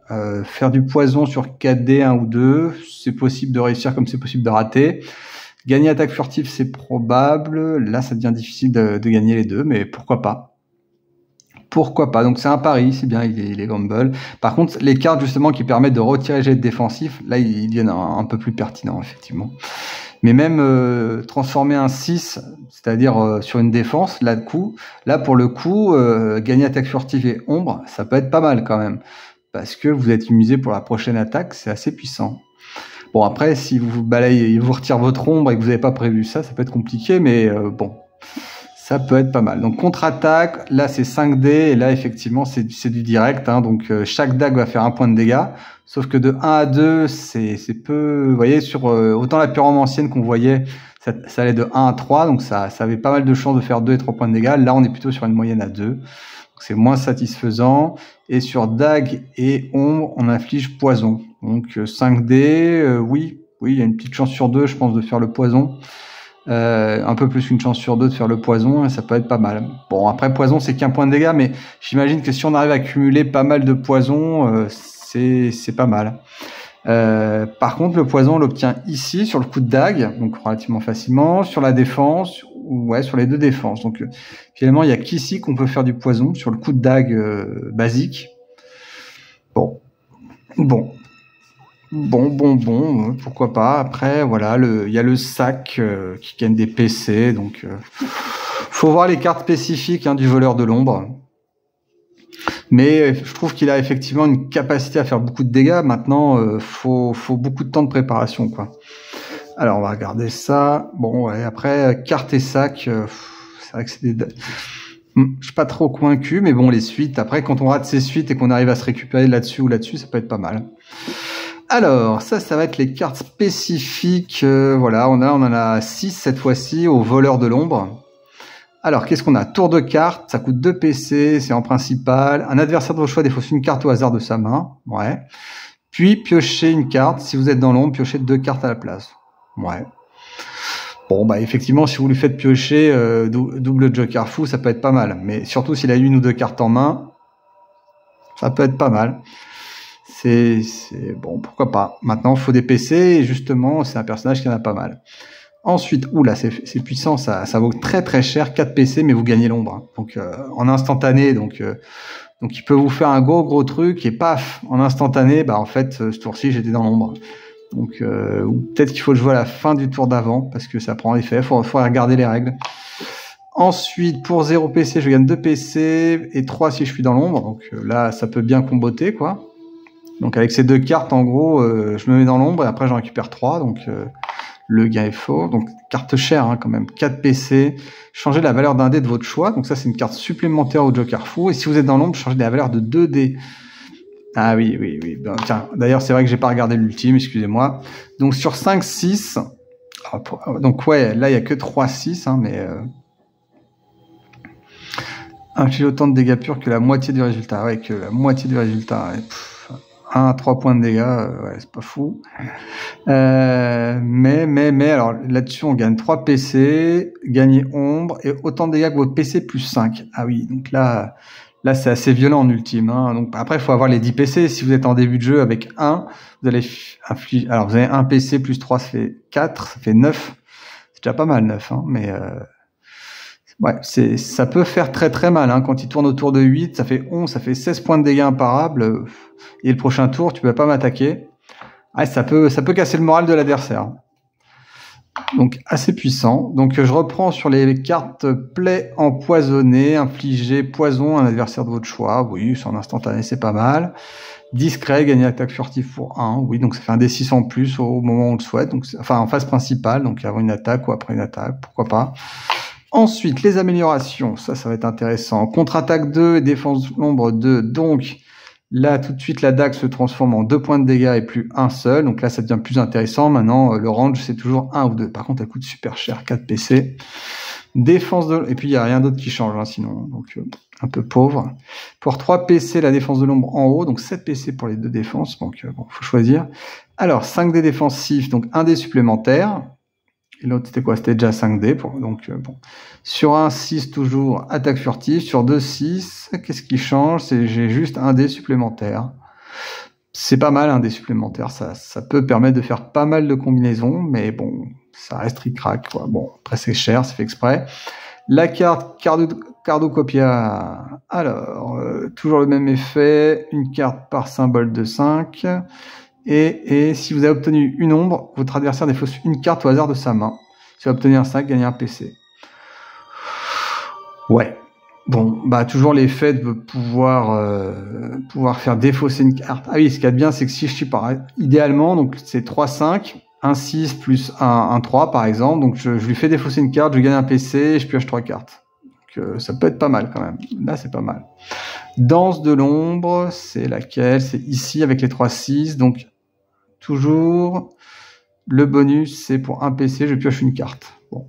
faire du poison sur 4D, 1 ou 2, c'est possible de réussir comme c'est possible de rater. Gagner attaque furtive, c'est probable. Là, ça devient difficile de gagner les deux, mais pourquoi pas. Pourquoi pas? Donc c'est un pari, c'est bien, il est gamble. Par contre, les cartes justement qui permettent de retirer les jets défensifs, là ils deviennent un peu plus pertinents effectivement. Mais même transformer un 6, c'est-à-dire sur une défense, là pour le coup, gagner attaque furtive et ombre, ça peut être pas mal quand même. Parce que vous êtes immunisé pour la prochaine attaque, c'est assez puissant. Bon après, si vous balayez, il vous retire votre ombre et que vous n'avez pas prévu ça peut être compliqué, mais bon. Ça peut être pas mal. Donc contre-attaque, là c'est 5 dés et là effectivement c'est du direct. Hein, donc chaque dague va faire 1 point de dégâts. Sauf que de 1 à 2, c'est peu... Vous voyez, sur autant la pyromancienne qu'on voyait, ça allait de 1 à 3. Donc ça avait pas mal de chances de faire 2 et 3 points de dégâts. Là on est plutôt sur une moyenne à 2. Donc c'est moins satisfaisant. Et sur dague et ombre, on inflige poison. Donc 5 dés, oui, il y a une petite chance sur 2 je pense de faire le poison. Un peu plus qu'une chance sur 2 de faire le poison, et ça peut être pas mal. Bon, après poison c'est qu'1 point de dégâts, mais j'imagine que si on arrive à cumuler pas mal de poison, c'est pas mal. Par contre, le poison on l'obtient ici sur le coup de dague, donc relativement facilement, sur la défense, ouais, sur les 2 défenses. Donc finalement il y a qu'ici qu'on peut faire du poison sur le coup de dague basique. Bon, pourquoi pas. Après, voilà, il y a le sac qui gagne des PC, donc faut voir les cartes spécifiques du voleur de l'ombre. Mais je trouve qu'il a effectivement une capacité à faire beaucoup de dégâts. Maintenant, faut beaucoup de temps de préparation, quoi. Alors, on va regarder ça. Bon, ouais, après, carte et sac, c'est vrai que c'est des... Je suis pas trop convaincu, mais bon, les suites, après, quand on rate ces suites et qu'on arrive à se récupérer là-dessus ou là-dessus, ça peut être pas mal. Alors, ça va être les cartes spécifiques. Voilà, on en a 6 cette fois-ci au voleur de l'ombre. Alors, qu'est-ce qu'on a? Tour de carte, ça coûte 2 PC, c'est en principal. Un adversaire de vos choix défausse une carte au hasard de sa main. Ouais. Puis, piochez une carte. Si vous êtes dans l'ombre, piochez 2 cartes à la place. Ouais. Bon, bah effectivement, si vous lui faites piocher double joker fou, ça peut être pas mal. Mais surtout s'il a 1 ou 2 cartes en main, ça peut être pas mal. C'est bon, pourquoi pas. Maintenant, il faut des PC, et justement, c'est un personnage qui en a pas mal. Ensuite, oula, c'est puissant, ça vaut très très cher, 4 PC, mais vous gagnez l'ombre. Hein. Donc, en instantané, donc il peut vous faire un gros truc, et paf, en instantané, bah en fait, ce tour-ci, j'étais dans l'ombre. Donc, peut-être qu'il faut jouer à la fin du tour d'avant, parce que ça prend effet, faut regarder les règles. Ensuite, pour 0 PC, je gagne 2 PC, et 3 si je suis dans l'ombre. Donc là, ça peut bien comboter, quoi. Donc avec ces deux cartes, en gros, je me mets dans l'ombre et après j'en récupère 3. Donc le gain est fort. Donc carte chère hein, quand même. 4 PC. Changez la valeur d'un dé de votre choix. Donc ça c'est une carte supplémentaire au Joker fou. Et si vous êtes dans l'ombre, changez la valeur de 2 dés. Ah oui. Ben, tiens, d'ailleurs c'est vrai que j'ai pas regardé l'ultime, excusez-moi. Donc sur 5, 6. Donc ouais, là il y a que 3, 6, hein, mais... inflige autant de dégâts purs que la moitié du résultat. Ouais, que la moitié du résultat. Ouais. 1 à 3 points de dégâts, ouais, c'est pas fou. Mais, alors là-dessus, on gagne 3 PC, gagner ombre, et autant de dégâts que votre PC plus 5. Ah oui, donc là c'est assez violent en ultime. Hein. Donc après, il faut avoir les 10 PC. Si vous êtes en début de jeu avec 1, vous allez infliger... Alors, vous avez 1 PC plus 3, ça fait 4, ça fait 9. C'est déjà pas mal, 9, hein, mais... Ouais, ça peut faire très très mal, hein. Quand il tourne autour de 8, ça fait 11, ça fait 16 points de dégâts imparables. Et le prochain tour, tu peux pas m'attaquer. Ouais, ça peut casser le moral de l'adversaire. Donc, assez puissant. Donc, je reprends sur les cartes plaie empoisonnée, infliger poison à un adversaire de votre choix. Oui, c'est en instantané, c'est pas mal. Discret, gagner attaque furtive pour 1. Oui, donc ça fait un D6 en plus au moment où on le souhaite. Donc, enfin, en phase principale, donc avant une attaque ou après une attaque, pourquoi pas. Ensuite, les améliorations, ça va être intéressant. Contre-attaque 2 et défense l'ombre 2. Donc, là, tout de suite, la dague se transforme en 2 points de dégâts et plus un seul. Donc là, ça devient plus intéressant. Maintenant, le range, c'est toujours 1 ou 2. Par contre, elle coûte super cher, 4 PC. Défense de... Et puis, il n'y a rien d'autre qui change, hein, sinon. Donc, un peu pauvre. Pour 3 PC, la défense de l'ombre en haut. Donc, 7 PC pour les deux défenses. Donc, bon, faut choisir. Alors, 5 dés défensifs, donc 1 dé supplémentaire. Et l'autre, c'était quoi? C'était déjà 5 dés. Donc, bon. Sur 1, 6 toujours, attaque furtive. Sur 2, 6. Qu'est-ce qui change? J'ai juste 1 dé supplémentaire. C'est pas mal, un dé supplémentaire. Ça peut permettre de faire pas mal de combinaisons, mais bon, ça reste ric-rac, quoi. Bon, après, c'est cher, c'est fait exprès. La carte Cardocopia. Alors, toujours le même effet. Une carte par symbole de 5. Et si vous avez obtenu une ombre, votre adversaire défausse une carte au hasard de sa main. Si vous obtenez un 5, gagnez un PC. Ouais. Bon, bah toujours l'effet de pouvoir faire défausser une carte. Ah oui, ce qu'il y a de bien, c'est que si je suis idéalement, donc c'est 3, 5, 1, 6 plus 1, 3 par exemple. Donc je lui fais défausser une carte, je gagne un PC et je pioche 3 cartes. Donc ça peut être pas mal quand même. Là, c'est pas mal. Danse de l'ombre, c'est laquelle? C'est ici avec les 3, 6. Donc toujours, le bonus, c'est pour un PC, je pioche une carte. Bon.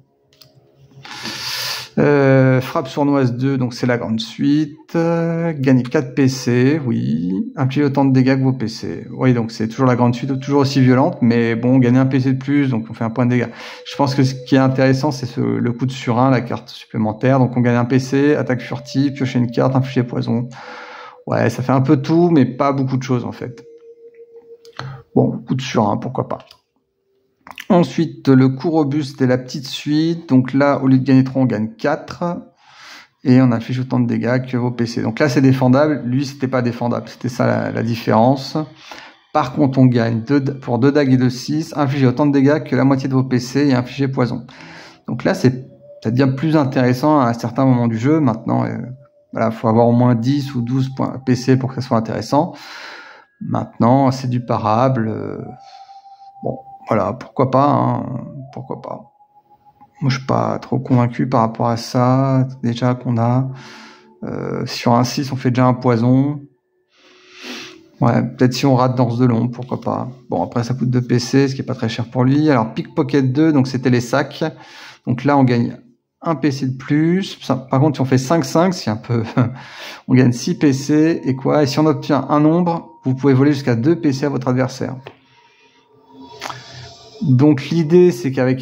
Frappe sournoise 2, donc c'est la grande suite. Gagner 4 PC, oui. Infliger autant de dégâts que vos PC. Oui, donc c'est toujours la grande suite, toujours aussi violente, mais bon, gagner un PC de plus, donc on fait un point de dégâts. Je pense que ce qui est intéressant, c'est le coup de surin, la carte supplémentaire. Donc on gagne un PC, attaque furtive, piocher une carte, infliger poison. Ouais, ça fait un peu tout, mais pas beaucoup de choses en fait. Bon, coup de surin, pourquoi pas. Ensuite, le coup robuste et la petite suite. Donc là, au lieu de gagner 3, on gagne 4. Et on affiche autant de dégâts que vos PC. Donc là, c'est défendable. Lui, c'était pas défendable. C'était ça la différence. Par contre, on gagne pour 2 dagues et 2 6. Infliger autant de dégâts que la moitié de vos PC et infliger poison. Donc là, ça devient plus intéressant à un certain moment du jeu. Maintenant, voilà, faut avoir au moins 10 ou 12 points PC pour que ça soit intéressant. Maintenant, c'est du parable. Bon. Voilà, pourquoi pas, hein, pourquoi pas. Moi, je suis pas trop convaincu par rapport à ça. Déjà qu'on a sur un 6, on fait déjà un poison. Ouais, peut-être si on rate Danse de l'ombre, pourquoi pas. Bon, après, ça coûte 2 PC, ce qui est pas très cher pour lui. Alors, Pickpocket 2, donc c'était les sacs. Donc là, on gagne un PC de plus. Par contre, si on fait 5-5, c'est un peu... on gagne 6 PC. Et quoi? Et si on obtient un nombre, vous pouvez voler jusqu'à 2 PC à votre adversaire. Donc l'idée, c'est vrai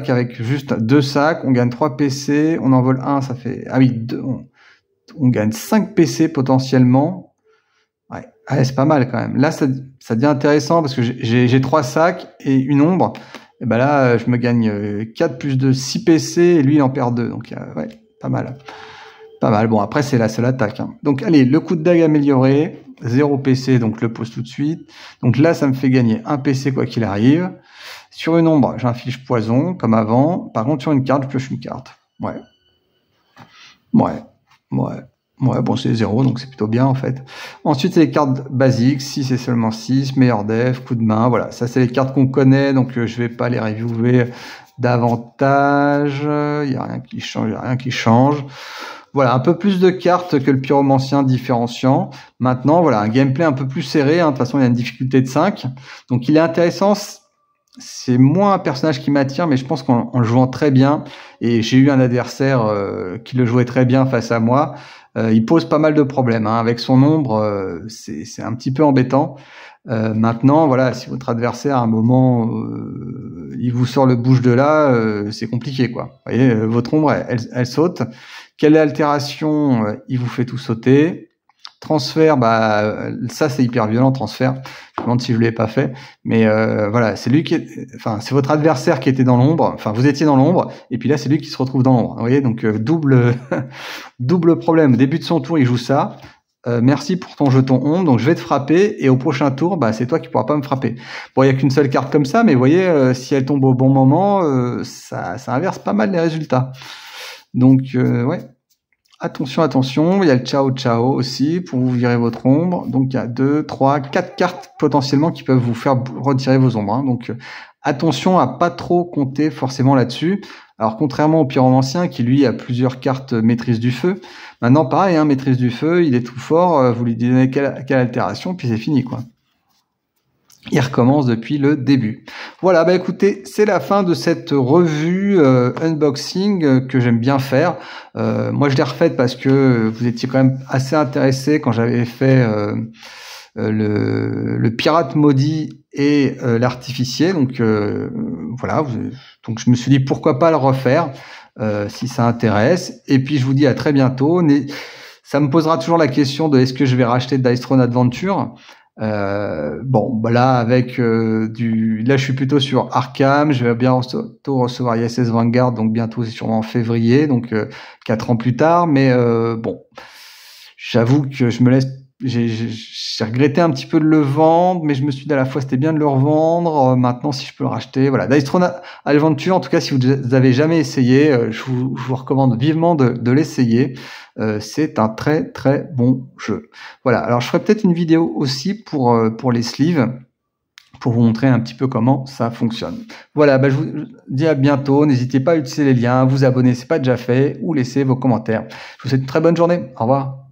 qu'avec juste 2 sacs, on gagne 3 PC, on en vole 1, ça fait... Ah oui, on gagne 5 PC potentiellement. Ouais, c'est pas mal quand même. Là, ça devient intéressant parce que j'ai 3 sacs et une ombre. Et ben là, je me gagne 4 plus 2, 6 PC et lui, il en perd 2. Donc ouais, pas mal. Pas mal. Bon, après, c'est la seule attaque. Hein. Donc allez, le coup de dague amélioré. 0 PC, donc je le pose tout de suite. Donc là, ça me fait gagner un PC quoi qu'il arrive. Sur une ombre, j'inflige poison, comme avant. Par contre, sur une carte, je pioche une carte. Ouais. Ouais, bon, c'est 0, donc c'est plutôt bien en fait. Ensuite, c'est les cartes basiques. 6 et seulement 6, meilleur def, coup de main. Voilà, ça c'est les cartes qu'on connaît, donc je vais pas les reviewer davantage. Il y a rien qui change, il y a rien qui change. Voilà, un peu plus de cartes que le pyromancien différenciant. Maintenant, voilà, un gameplay un peu plus serré. Hein. De toute façon, il y a une difficulté de 5. Donc, il est intéressant. C'est moins un personnage qui m'attire, mais je pense qu'en le jouant très bien, et j'ai eu un adversaire qui le jouait très bien face à moi, il pose pas mal de problèmes. Hein. Avec son ombre, c'est un petit peu embêtant. Maintenant, voilà, si votre adversaire à un moment il vous sort le bouche de là, c'est compliqué, quoi. Vous voyez, votre ombre, elle saute. Quelle altération, il vous fait tout sauter. Transfert, bah ça c'est hyper violent, transfert. Je me demande si je l'ai pas fait, mais voilà, c'est lui c'est votre adversaire qui était dans l'ombre. Enfin, vous étiez dans l'ombre, et puis là c'est lui qui se retrouve dans l'ombre. Vous voyez, donc double double problème. Début de son tour, il joue ça. Merci pour ton jeton ombre, donc je vais te frapper, et au prochain tour, bah c'est toi qui pourras pas me frapper. Bon, il y a qu'une seule carte comme ça, mais vous voyez, si elle tombe au bon moment, ça inverse pas mal les résultats. Donc ouais. Attention, il y a le ciao ciao aussi pour vous virer votre ombre. Donc il y a 2, 3, 4 cartes potentiellement qui peuvent vous faire retirer vos ombres. Hein. Donc attention à pas trop compter forcément là-dessus. Alors contrairement au pyromancien qui lui a plusieurs cartes maîtrise du feu. Maintenant pareil, hein, maîtrise du feu, il est tout fort, vous lui donnez quelle altération, puis c'est fini quoi. Il recommence depuis le début. Voilà, bah écoutez, c'est la fin de cette revue unboxing que j'aime bien faire. Moi, je l'ai refaite parce que vous étiez quand même assez intéressés quand j'avais fait le pirate maudit et l'artificier. Donc voilà, donc je me suis dit pourquoi pas le refaire si ça intéresse. Et puis je vous dis à très bientôt. Ça me posera toujours la question de est-ce que je vais racheter Dice Throne Adventure. Bon, bah là avec là je suis plutôt sur Arkham, je vais bien recevoir ISS Vanguard, donc bientôt c'est sûrement en février, donc 4 ans plus tard, mais bon, j'avoue que j'ai regretté un petit peu de le vendre, mais je me suis dit à la fois c'était bien de le revendre, maintenant si je peux le racheter, voilà. Dice Throne Adventure, en tout cas si vous avez jamais essayé, je vous recommande vivement de l'essayer. C'est un très très bon jeu. Voilà, alors je ferai peut-être une vidéo aussi pour les sleeves, pour vous montrer un petit peu comment ça fonctionne. Voilà, bah, je vous dis à bientôt, n'hésitez pas à utiliser les liens, vous abonner si ce n'est pas déjà fait, ou laisser vos commentaires. Je vous souhaite une très bonne journée, au revoir.